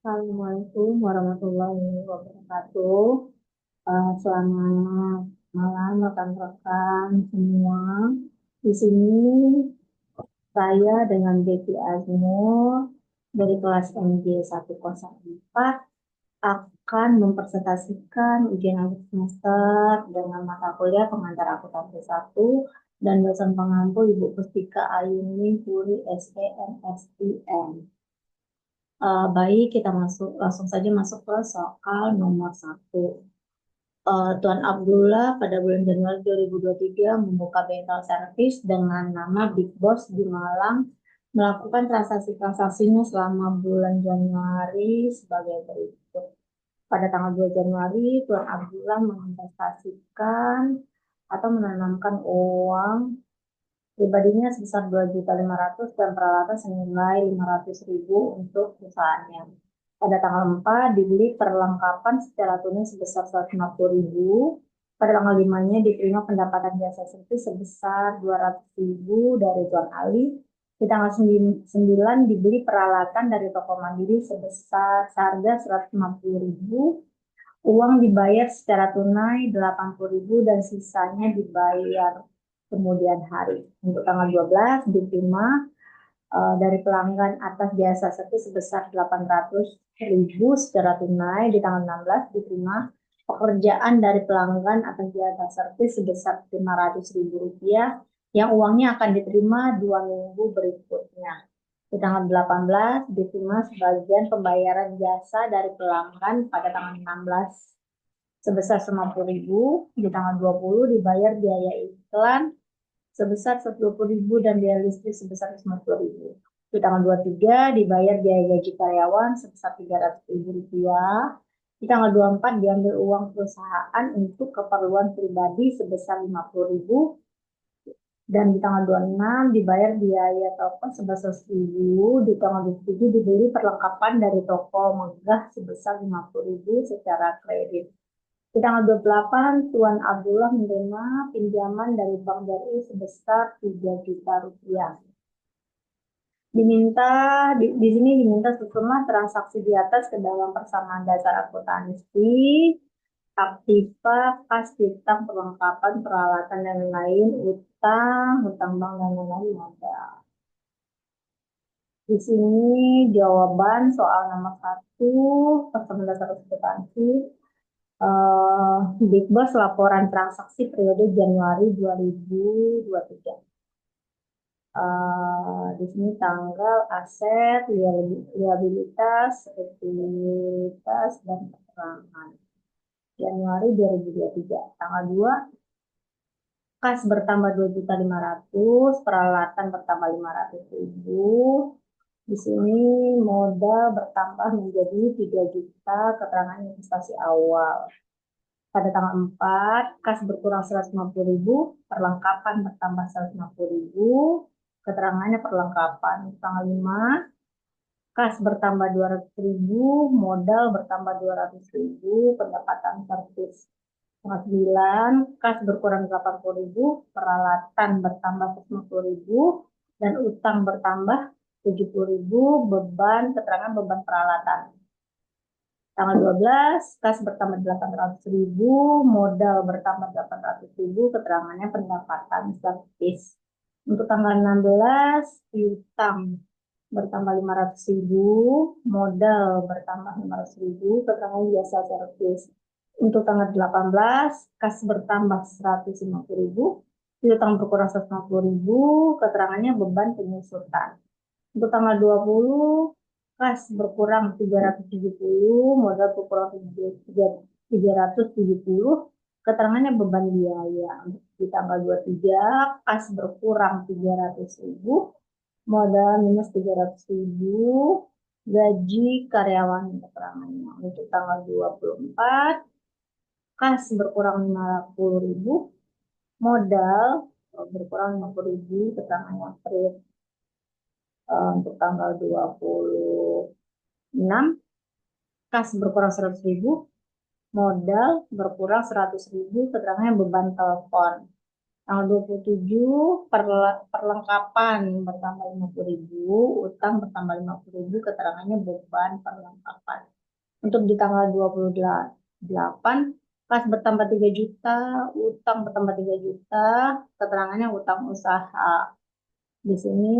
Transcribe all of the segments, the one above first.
Assalamualaikum warahmatullahi wabarakatuh. Selamat malam rekan-rekan semua. Di sini saya dengan Betty Azmur dari kelas MJ 104 akan mempresentasikan ujian akhir semester dengan mata kuliah pengantar akuntansi 1 dan dosen pengampu Ibu Pustika Ayuni Puri SEMSIM. Baik, kita langsung saja masuk ke soal nomor 1. Tuan Abdullah pada bulan Januari 2023 membuka bengkel servis dengan nama Big Boss di Malang, melakukan transaksi-transaksinya selama bulan Januari sebagai berikut. Pada tanggal 2 Januari, Tuan Abdullah menginvestasikan atau menanamkan uang pribadinya sebesar 2.500.000 dan peralatan senilai 500.000 untuk perusahaannya. Pada tanggal 4 dibeli perlengkapan secara tunai sebesar 150.000. Pada tanggal 5-nya diterima pendapatan jasa servis sebesar 200.000 dari Tuan Ali. Di tanggal 9 dibeli peralatan dari toko mandiri sebesar seharga 150.000. Uang dibayar secara tunai 80.000 dan sisanya dibayar kemudian hari. Untuk tanggal 12 diterima dari pelanggan atas jasa servis sebesar 800.000 secara tunai. Di tanggal 16 diterima pekerjaan dari pelanggan atas jasa servis sebesar 500.000 rupiah yang uangnya akan diterima 2 minggu berikutnya. Di tanggal 18 diterima sebagian pembayaran jasa dari pelanggan pada tanggal 16 sebesar 90.000. Di tanggal 20 dibayar biaya iklan sebesar 10.000 dan biaya listrik sebesar 50.000. Di tanggal 23 dibayar biaya gaji karyawan sebesar 300.000 rupiah. Di tanggal 24 diambil uang perusahaan untuk keperluan pribadi sebesar 50.000 dan di tanggal 26 dibayar biaya toko sebesar 1.000. Di tanggal 27 dibeli perlengkapan dari toko megah sebesar 50.000 secara kredit. Di tanggal 28, Tuan Abdullah menerima pinjaman dari Bank BRI sebesar 3 juta rupiah. Di sini diminta susunlah transaksi di atas ke dalam persamaan dasar akuntansi, aktiva, kas, piutang, perlengkapan, peralatan, dan lain, utang bank, dan lain-lain modal. Di sini jawaban soal nomor 1, persamaan dasar akuntansi. Big Boss laporan transaksi periode Januari 2023. Di sini tanggal, aset, liabilitas, ekuitas, dan keterangan. Januari 2023. Tanggal 2, kas bertambah 2.500.000, peralatan bertambah 500.000. Di sini modal bertambah menjadi 3 juta, keterangan investasi awal. Pada tanggal 4, kas berkurang 150.000, perlengkapan bertambah 150.000, keterangannya perlengkapan. Tanggal 5, kas bertambah 200.000, modal bertambah 200.000, pendapatan servis. Tanggal 9, kas berkurang 80.000, peralatan bertambah 150.000, dan utang bertambah 70.000, beban, keterangan beban peralatan. Tanggal 12, kas bertambah 800.000, modal bertambah 800.000, keterangannya pendapatan servis. Untuk tanggal 16, piutang bertambah 500.000, modal bertambah 500.000, keterangan jasa servis. Untuk tanggal 18, kas bertambah 150.000, piutang berkurang 150.000, keterangannya beban penyusutan. Untuk tanggal 20, kas berkurang 370, modal berkurang 370, keterangannya beban biaya. Di tanggal 23, kas berkurang 300.000, modal minus 300.000, gaji karyawan keterangannya. Untuk tanggal 24, kas berkurang 50.000, modal berkurang 50.000, keterangannya trade. Untuk tanggal 26, kas berkurang 100.000, modal berkurang 100.000, keterangannya beban telepon. Tanggal 27 perlengkapan bertambah 50.000, utang bertambah 50.000, keterangannya beban perlengkapan. Untuk di tanggal 28, kas bertambah 3 juta, utang bertambah 3 juta, keterangannya utang usaha. Di sini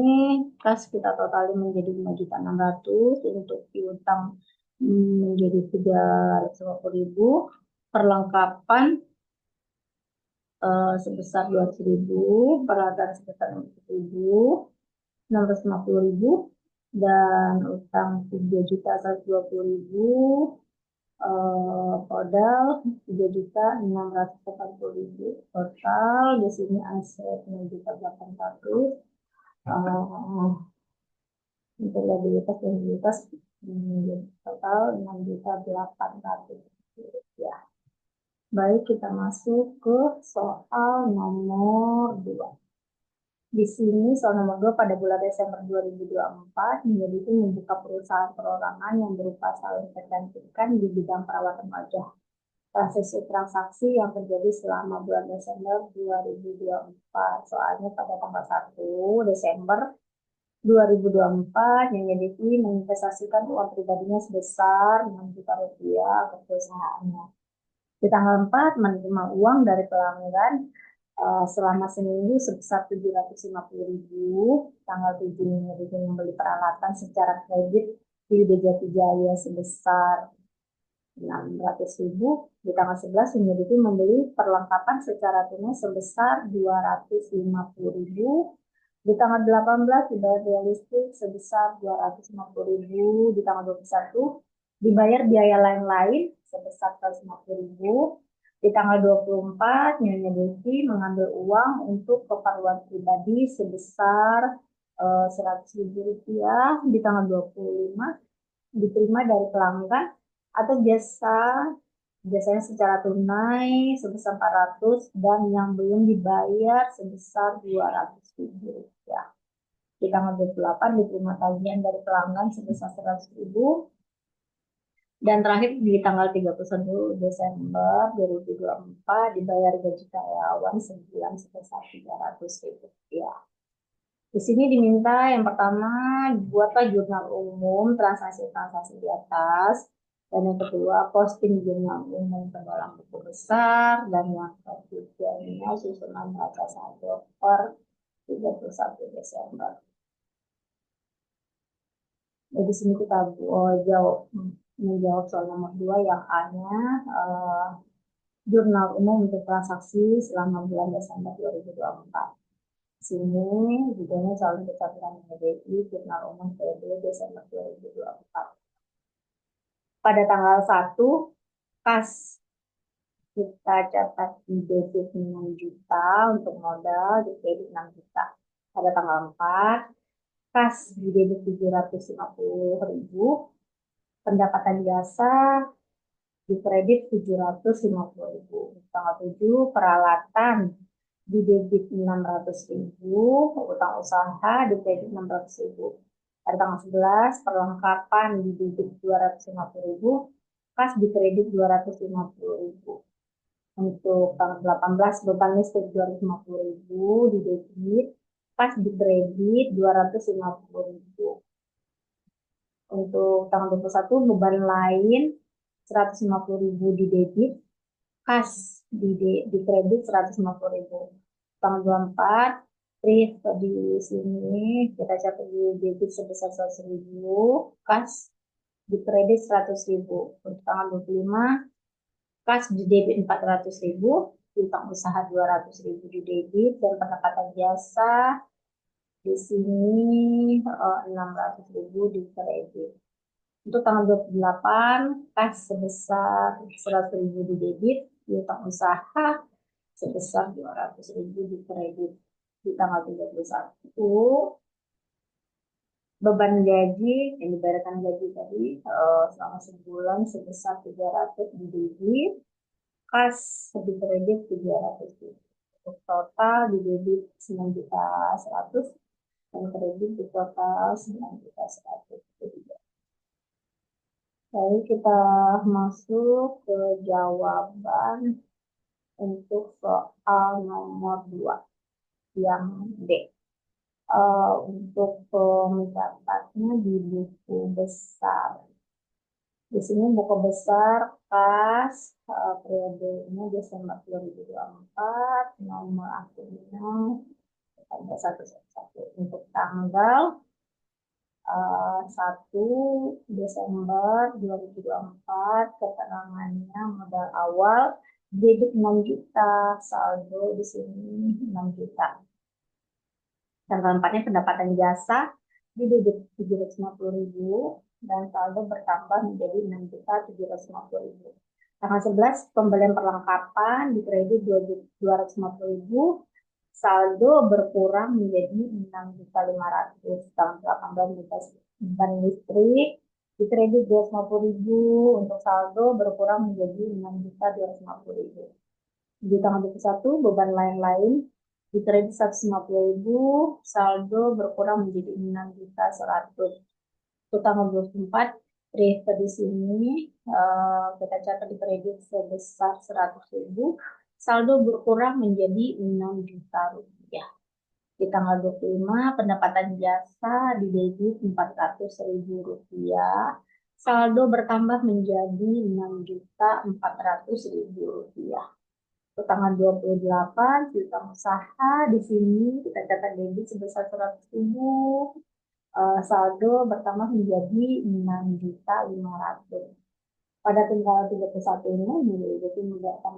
kas kita totalin menjadi 5.600.000, untuk piutang menjadi 350.000, perlengkapan sebesar 200.000, peralatan sebesar 650.000, dan utang 3.120.000, modal 3.680.000. Total di sini aset 6.800.000, untuk liabilitas total 6.800.000 ya. Baik, kita masuk ke soal nomor 2. Di sini soal nomor 2, pada bulan Desember 2024, menjadi membuka perusahaan perorangan yang berupa saling tergantikan di bidang perawatan wajah. Transaksi yang terjadi selama bulan Desember 2024. Soalnya pada tanggal 1 Desember 2024, Nyonya Devi menginvestasikan uang pribadinya sebesar 6 juta rupiah ke perusahaannya. Di tanggal 4 menerima uang dari pelanggan selama seminggu sebesar 750.000. Tanggal 7 Nyonya membeli peralatan secara kredit di Jati Jaya sebesar 600.000. Di tanggal 11 Nyonya membeli perlengkapan secara tunai sebesar 250.000. Di tanggal 18 dibayar biaya listrik sebesar 250.000. Di tanggal 21 dibayar biaya lain-lain sebesar 150.000. Di tanggal 24, Nyonya Devi mengambil uang untuk keperluan pribadi sebesar 100.000 rupiah. Di tanggal 25, diterima dari pelanggan atau biasanya secara tunai sebesar 400, dan yang belum dibayar sebesar 200.000 rupiah. Di tanggal 28 diterima tagihan dari pelanggan sebesar 100.000. Dan terakhir di tanggal 31 Desember 2024 dibayar gaji karyawan sebulan sebesar 300.000 rupiah. Di sini diminta yang pertama, buatlah jurnal umum transaksi-transaksi di atas. Dan yang kedua, posting jurnal umum ke dalam buku besar. Dan yang ketiganya, susunan baca saldo per 31 Desember. Jadi di sini kita menjawab soal nomor 2 yang A-nya, jurnal umum untuk transaksi selama bulan Desember 2024. Sini judulnya calon pencapaian PDI jurnal umum periode Desember 2024. Pada tanggal 1, kas kita catat di debit 6 juta untuk modal, di kredit 6 juta. Pada tanggal 4, kas di debit 750.000, pendapatan jasa di kredit 750.000. Tanggal 7, peralatan di debit 600.000, utang usaha di kredit 600.000. Pada tanggal 11, perlengkapan di debit 250.000, kas di kredit 250.000. Untuk tanggal 18, beban listrik 250.000 di debit, kas di kredit 250.000. Untuk tanggal 21, beban lain 150.000 di debit, kas di kredit 150.000. Tanggal 24, di sini kita catat di debit sebesar 100.000, kas di kredit 100.000. Untuk tanggal 25, kas di debit 400.000, utang usaha 200.000 di debit, dan pendapatan jasa di sini 600.000 di kredit. Untuk tanggal 28, kas sebesar 100.000 di debit, utang usaha sebesar 200.000 di kredit. Di tanggal 31, beban gaji yang dibayarkan gaji tadi selama sebulan sebesar 300 di debit, kas di kredit 300. Untuk total di debit 9.100.000 dan kredit di total 9.100.000. Baik, kita masuk ke jawaban untuk soal nomor 2 yang D. Untuk mendapatnya di buku besar. Di sini buku besar KAS periodenya Desember 2024, nomor akunnya ada 111. Untuk tanggal 1 Desember 2024, keterangannya modal awal debit 6 juta, saldo di sini 6 juta. Tanggal 4-nya pendapatan jasa di debit 750.000 dan saldo bertambah menjadi 6.750.000. Tanggal 11 pembelian perlengkapan di kredit 250.000, saldo berkurang menjadi 6.500.000. Tanggal 18 beban listrik di kredit 250.000, untuk saldo berkurang menjadi 6.250.000. Di tanggal 21 beban lain-lain di kredit 150.000, saldo berkurang menjadi 6.100.000. Untuk tanggal 24 refer di sini kita catat di kredit sebesar 100.000, saldo berkurang menjadi 6 juta rupiah. Di tanggal 25 pendapatan jasa di debit 400.000 rupiah, saldo bertambah menjadi 6.400.000 rupiah. Untuk tanggal 28 piutang usaha di sini kita catat debit sebesar 100.000, saldo bertambah menjadi 6.500.000. Pada tanggal 31 ini jadi mendapatkan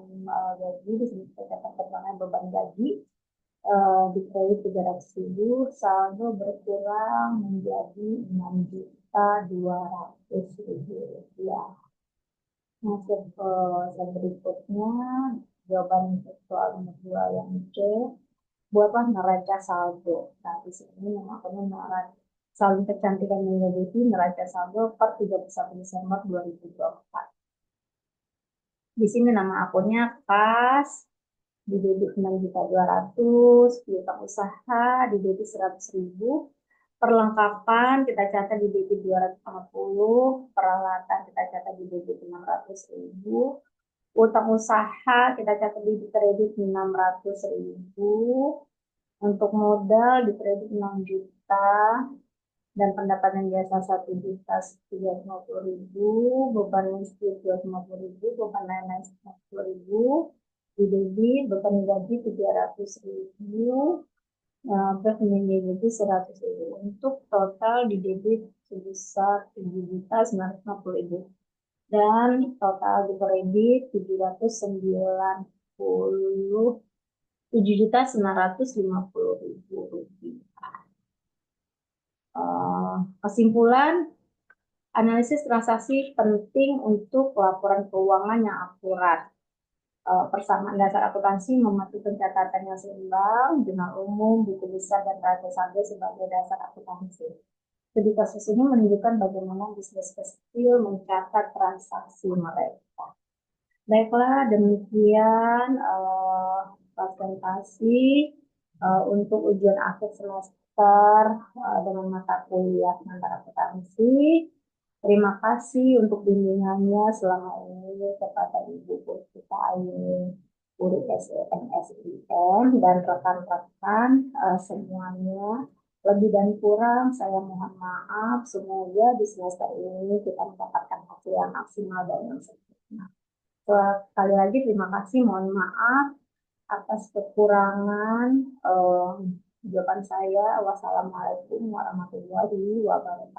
gaji di sini kita catat keterangan beban gaji di kredit 300.000, saldo berkurang menjadi 6.200.000 rupiah. Masuk ke slide berikutnya, jawaban untuk soal nomor 2 yang C. Buatlah neraca saldo. Nah, di sini namanya neraca saldo kecantikan mengikuti neraca saldo per 31 Desember 2024. Di sini nama akunnya KAS, di debit 6.200.000, piutang usaha di debit 100.000, perlengkapan kita catat di debit 250, peralatan kita catat di debit 600.000, utang usaha kita catat di kredit 600.000, untuk modal di kredit 6 juta, dan pendapatan jasa 1.350.000, beban listrik 250.000, beban lain-lain 50.000, di debit beban gaji 300.000, terus gaji 100.000. Untuk total di debit sebesar 7.950.000 dan total di kredit 7.950.000 rupiah. Kesimpulan, analisis transaksi penting untuk laporan keuangan yang akurat. Persamaan dasar akuntansi mematuhi pencatatan yang seimbang, jurnal umum, buku besar, dan raca saldo sebagai dasar akuntansi. Studi kasus ini menunjukkan bagaimana bisnis kecil mencatat transaksi mereka. Baiklah, demikian presentasi untuk ujian akhir semester dengan mata kuliah standar akuntansi. Terima kasih untuk bimbingannya selama ini kepada Ibu Puspita Ayu, guru SEM dan rekan-rekan semuanya. Lebih dan kurang saya mohon maaf. Semoga di semester ini kita mendapatkan hasil yang maksimal dan yang sempurna. Sekali lagi terima kasih, mohon maaf atas kekurangan jawaban saya. Wassalamualaikum warahmatullahi wabarakatuh.